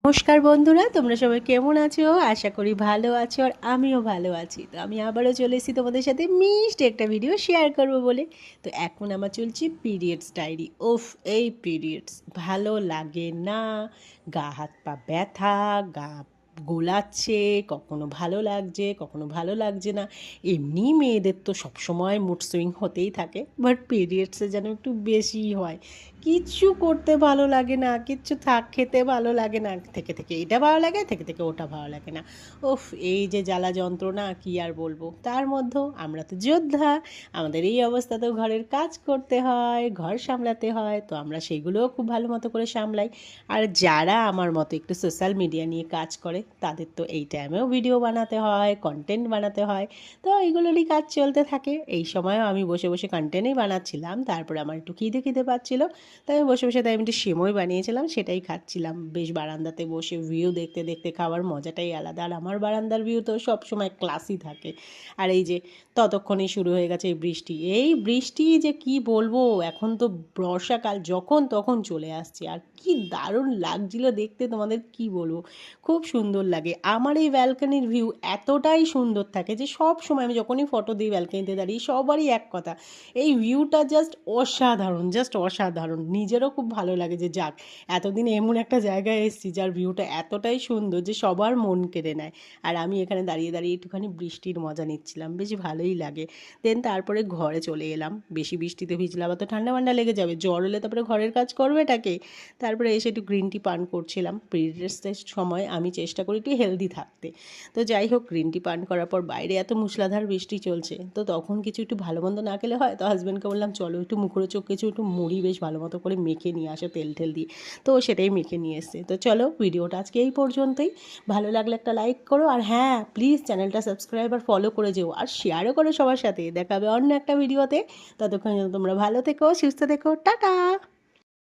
নমস্কার বন্ধুরা, তোমরা সবাই কেমন আছো? আশা করি ভালো আছো আর আমিও ভালো আছি। তো আমি আবারও চলে এসেছি তোমাদের সাথে মিষ্টি একটা ভিডিও শেয়ার করব বলে। তো এখন আমার চলছে পিরিয়ডস ডায়েরি। উফ, এই পিরিয়ডস ভালো লাগে না। গা হাত পা ব্যথা, গা গোলাচ্ছে, কখনো ভালো লাগছে কখনো ভালো লাগছে না। এমনি মেয়েদের তো সবসময় মুড সুইং হতেই থাকে, বাট পিরিয়ডসে যেন একটু বেশিই হয়। কিচ্ছু করতে ভালো লাগে না, কিচ্ছু খেতে ভালো লাগে না, থেকে থেকে এটা ভালো লাগে, থেকে থেকে ওটা ভালো লাগে না। ওফ, এই যে জ্বালা যন্ত্রণা কি আর বলবো। তার মধ্যেও আমরা তো যোদ্ধা, আমাদের এই অবস্থাতেও ঘরের কাজ করতে হয়, ঘর সামলাতে হয়, তো আমরা সেগুলোও খুব ভালো মতো করে সামলাই। আর যারা আমার মতো একটু সোশ্যাল মিডিয়া নিয়ে কাজ করে তাদের তো এই টাইমেও ভিডিও বানাতে হয়, কন্টেন্ট বানাতে হয়। তো এইগুলোরই কাজ চলতে থাকে। এই সময়ও আমি বসে বসে কন্টেন্টই বানাচ্ছিলাম, তারপরে আমার একটু খিদে খিদে পাচ্ছিলো, তাই আমি বসে বসে তাই আমি একটু সেমই বানিয়েছিলাম, সেটাই খাচ্ছিলাম বেশ বারান্দাতে বসে। ভিউ দেখতে দেখতে খাওয়ার মজাটাই আলাদা। আর আমার বারান্দার ভিউ তো সবসময় ক্লাসই থাকে। আর এই যে ততক্ষণেই শুরু হয়ে গেছে এই বৃষ্টি। এই বৃষ্টি যে কি বলবো, এখন তো বর্ষাকাল যখন তখন চলে আসছে। আর কি দারুণ লাগছিল দেখতে, তোমাদের কি বলবো, খুব সুন্দর লাগে। আমার এই ব্যালকনির ভিউ এতটাই সুন্দর থাকে যে সব সময় আমি যখনই ফটো দিই ব্যালকনিতে দাঁড়িয়ে, সবারই এক কথা, এই ভিউটা জাস্ট অসাধারণ, জাস্ট অসাধারণ। নিজেরও খুব ভালো লাগে যে যাক, এতদিন এমন একটা জায়গায় এসেছি যার ভিউটা এতটাই সুন্দর যে সবার মন কেড়ে নেয়। আর আমি এখানে দাঁড়িয়ে দাঁড়িয়ে একটুখানি বৃষ্টির মজা নিচ্ছিলাম, বেশ ভালোই লাগে। দেন তারপরে ঘরে চলে এলাম। বেশি বৃষ্টিতে ভিজলে আবার তো ঠান্ডা ঠান্ডা লেগে যাবে, জ্বর হলে তারপরে ঘরের কাজ করবে এটাকে। তারপরে এসে একটু গ্রিন টি পান করছিলাম। পিরিয়ডসের সময় আমি চেষ্টা করি একটু হেলদি থাকতে। তো যাই হোক, গ্রিন টি পান করার পর বাইরে এত মুষলাধার বৃষ্টি চলছে, তো তখন কিছু একটু ভালো মন্দ না খেলে হয়। তো হাজব্যান্ডকে বললাম চলো একটু মুখরোচক কিছু, একটু মুড়ি বেশ ভালো মতো করে মেখে নিয়ে আসো তেল টেল দিয়ে। তো ও সেটাই মেখে নিয়ে এসছে। তো চলো, ভিডিওটা আজকে এই পর্যন্তই। ভালো লাগলে একটা লাইক করো, আর হ্যাঁ প্লিজ চ্যানেলটা সাবস্ক্রাইব আর ফলো করে যেও, আর শেয়ারও করো সবার সাথে। দেখা হবে অন্য একটা ভিডিওতে। ততক্ষণ তোমরা ভালো থেকো, সুস্থ থেকো, টাটা।